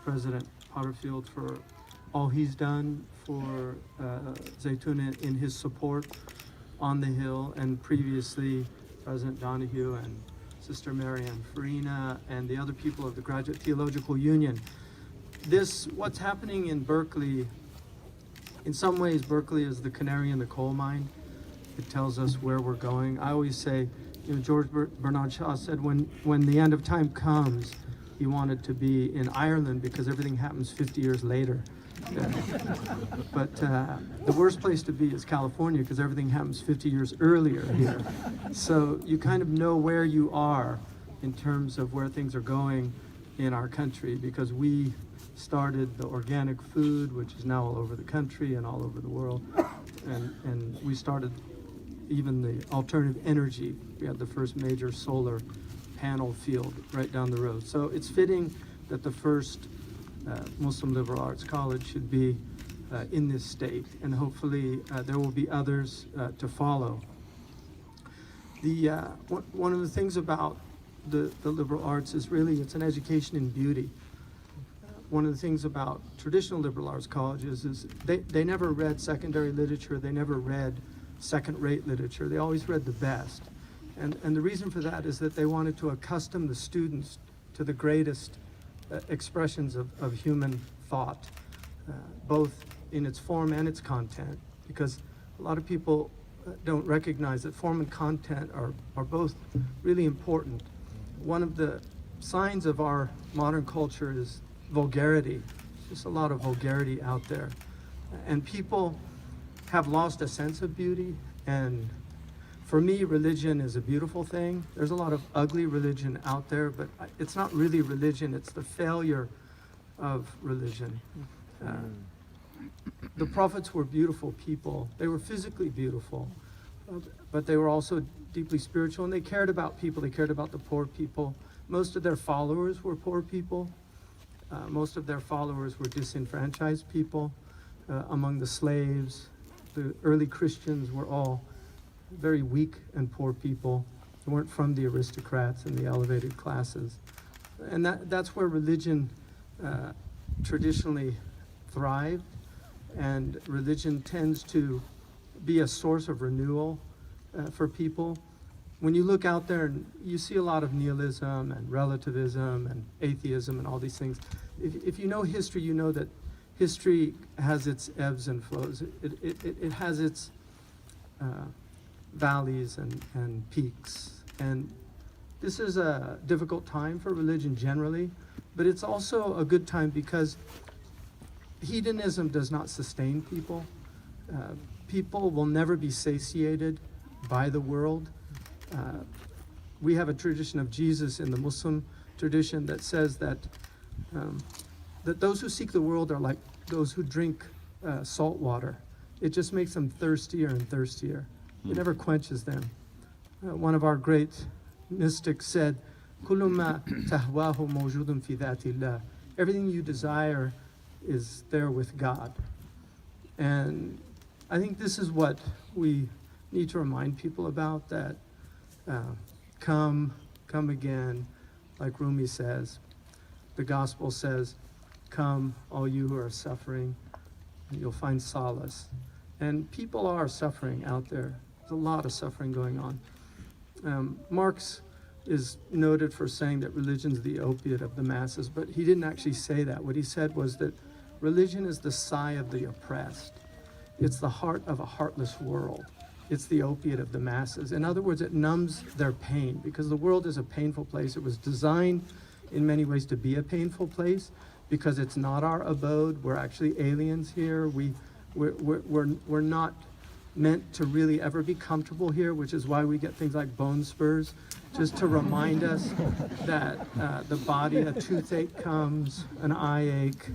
President Potterfield for all he's done for Zaytuna in his support on the Hill, and previously President Donahue and Sister Marianne Farina and the other people of the Graduate Theological Union. What's happening in Berkeley, in some ways Berkeley is the canary in the coal mine. It tells us where we're going. I always say, George Bernard Shaw said when the end of time comes, he wanted to be in Ireland because everything happens 50 years later. But the worst place to be is California because everything happens 50 years earlier here. So you kind of know where you are in terms of where things are going in our country, because we started the organic food, which is now all over the country and all over the world, and we started even the alternative energy. We had the first major solar panel field right down the road. So it's fitting that the first Muslim liberal arts college should be in this state, and hopefully there will be others to follow. One of the things about the liberal arts is really it's an education in beauty. One of the things about traditional liberal arts colleges is they never read secondary literature, they never read second-rate literature, they always read the best. And the reason for that is that they wanted to accustom the students to the greatest expressions of human thought, both in its form and its content, because a lot of people don't recognize that form and content are both really important. One of the signs of our modern culture is vulgarity. There's just a lot of vulgarity out there. And people have lost a sense of beauty, and for me, religion is a beautiful thing. There's a lot of ugly religion out there, but it's not really religion, it's the failure of religion. The prophets were beautiful people. They were physically beautiful, but they were also deeply spiritual, and they cared about people. They cared about the poor people. Most of their followers were poor people. Most of their followers were disenfranchised people. Among the slaves, the early Christians were all very weak and poor people. They weren't from the aristocrats and the elevated classes. And that's where religion traditionally thrived, and religion tends to be a source of renewal for people. When you look out there and you see a lot of nihilism and relativism and atheism and all these things, if you know history, you know that history has its ebbs and flows. It has its valleys and peaks. And this is a difficult time for religion generally, but it's also a good time because hedonism does not sustain people. People will never be satiated by the world. We have a tradition of Jesus in the Muslim tradition that says that that those who seek the world are like those who drink salt water. It just makes them thirstier and thirstier. It never quenches them. One of our great mystics said, "Kullu ma tahwahu mawjudun fi dhatillah." Everything you desire is there with God. And I think this is what we need to remind people about, that come again, like Rumi says. The gospel says, "Come, all you who are suffering, and you'll find solace." And people are suffering out there. There's a lot of suffering going on. Marx is noted for saying that religion's the opiate of the masses, but he didn't actually say that. What he said was that religion is the sigh of the oppressed. It's the heart of a heartless world. It's the opiate of the masses. In other words, it numbs their pain, because the world is a painful place. It was designed in many ways to be a painful place because it's not our abode. We're actually aliens here. We're not meant to really ever be comfortable here, which is why we get things like bone spurs, just to remind us that the body, a toothache comes, an eye ache.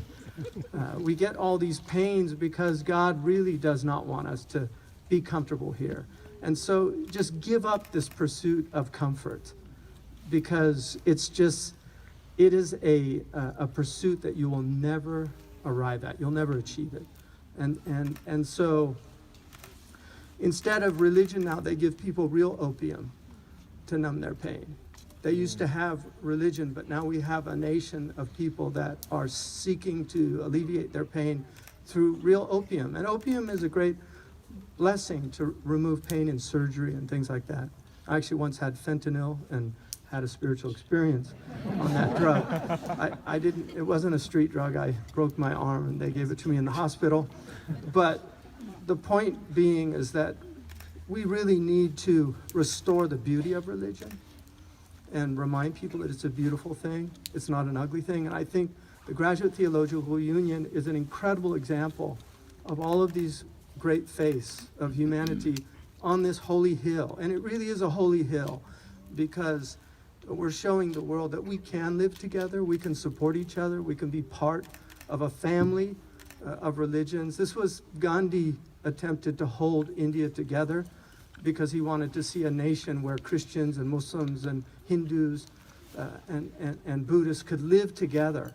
We get all these pains because God really does not want us to be comfortable here. And so just give up this pursuit of comfort, because it is a pursuit that you will never arrive at. You'll never achieve it. And so instead of religion now, they give people real opium to numb their pain. They used to have religion, but now we have a nation of people that are seeking to alleviate their pain through real opium. And opium is a great blessing to remove pain in surgery and things like that. I actually once had fentanyl and had a spiritual experience on that drug. It wasn't a street drug. I broke my arm and they gave it to me in the hospital. But the point being is that we really need to restore the beauty of religion and remind people that it's a beautiful thing. It's not an ugly thing. And I think the Graduate Theological Union is an incredible example of all of these great faiths of humanity on this holy hill. And it really is a holy hill because we're showing the world that we can live together, we can support each other, we can be part of a family of religions. This was Gandhi attempted to hold India together because he wanted to see a nation where Christians and Muslims and Hindus and Buddhists could live together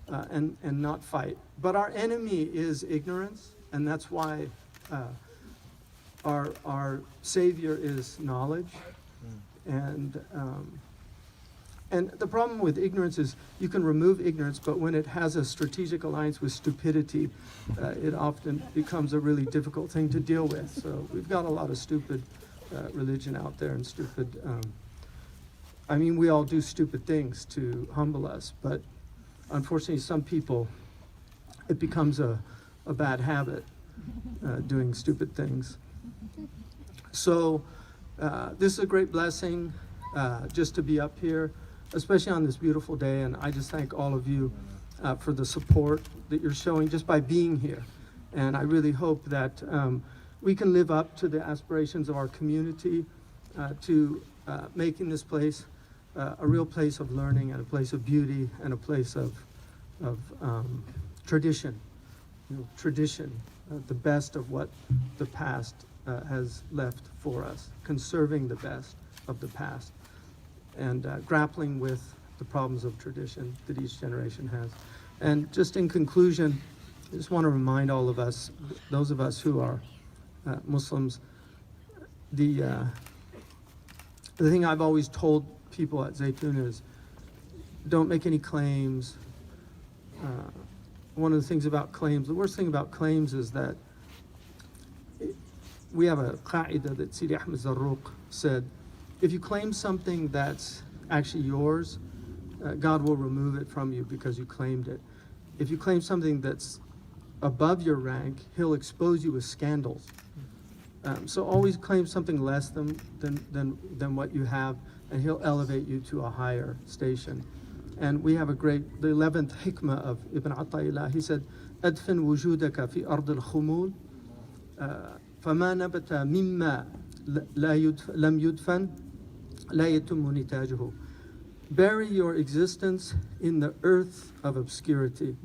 and not fight. But our enemy is ignorance, and that's why our Savior is knowledge. And the problem with ignorance is you can remove ignorance, but when it has a strategic alliance with stupidity, it often becomes a really difficult thing to deal with. So we've got a lot of stupid religion out there and stupid, I mean, we all do stupid things to humble us, but unfortunately some people, it becomes a bad habit doing stupid things. So this is a great blessing just to be up here, especially on this beautiful day. And I just thank all of you for the support that you're showing just by being here. And I really hope that we can live up to the aspirations of our community to making this place a real place of learning and a place of beauty and a place of tradition. You know, tradition, the best of what the past has left for us, conserving the best of the past, and grappling with the problems of tradition that each generation has. And just in conclusion, I just want to remind all of us, those of us who are Muslims, the thing I've always told people at Zaytuna is don't make any claims. One of the things about claims, the worst thing about claims is that we have a qaida that Sidi Ahmed Zarruq said, if you claim something that's actually yours, God will remove it from you because you claimed it. If you claim something that's above your rank, he'll expose you with scandals. So always claim something less than what you have, and he'll elevate you to a higher station. And we have the 11th hikmah of Ibn Atta'illah. He said, أدفن وجودك في أرض الخمول فما نبت مما لم يدفن لا يتم نتاجه. Bury your existence in the earth of obscurity,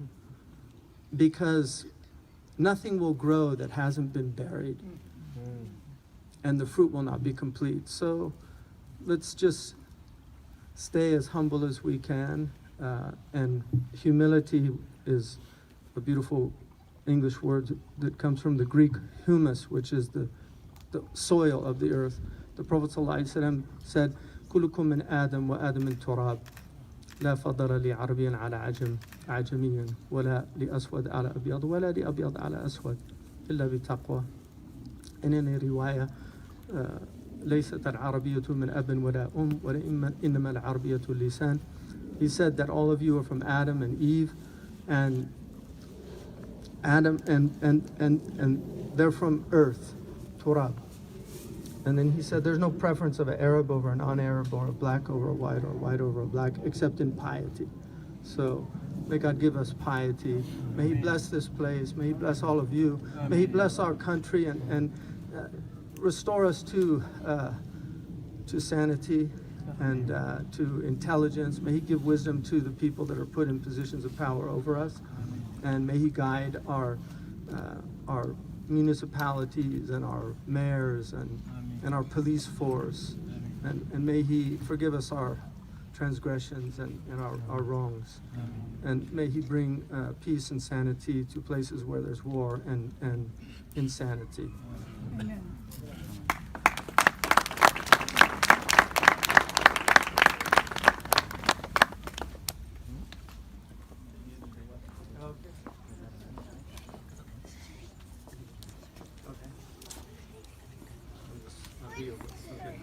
because nothing will grow that hasn't been buried, and the fruit will not be complete. So let's just stay as humble as we can, and humility is a beautiful English word that comes from the Greek humus, which is the soil of the earth. The Prophet ﷺ said, كلكم من آدم وآدم من تراب لا فضل لعربي على عجمي ولا لأسود على أبيض ولا لأبيض على أسود إلا بتقوى. And in a riwayah, ليست العربية من أب ولا إنما العربية اللسان. He said that all of you are from Adam and Eve, and Adam and they're from earth, turab. And then he said there's no preference of an Arab over a non-Arab or a black over a white or white over a black, except in piety. So may God give us piety. May he bless this place. May he bless all of you. May he bless our country and restore us to sanity and to intelligence. May he give wisdom to the people that are put in positions of power over us. And may he guide our municipalities and our mayors and our police force. And may he forgive us our transgressions and our wrongs. And may he bring peace and sanity to places where there's war and insanity.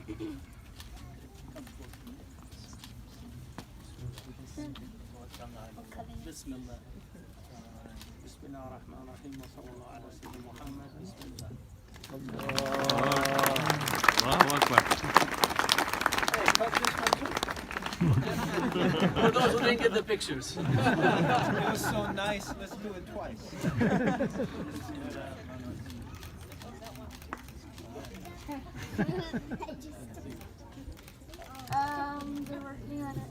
بسم الله بسم الله الرحمن الرحيم وصلى الله على سيدنا محمد بسم الله Allahu Akbar. Hey, cut this one too. For those who didn't get the pictures. It was so nice. Let's do it twice. They're working on it.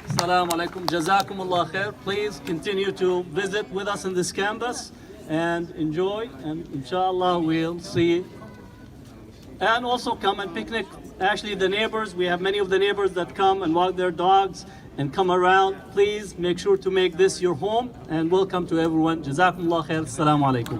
Assalamu alaikum. Jazakumullah khair. Please continue to visit with us in this campus and enjoy, and inshallah we'll see. And also come and picnic. Actually, the neighbors, we have many of the neighbors that come and walk their dogs and come around. Please make sure to make this your home, and welcome to everyone. Jazakumullah khair. Assalamu alaikum.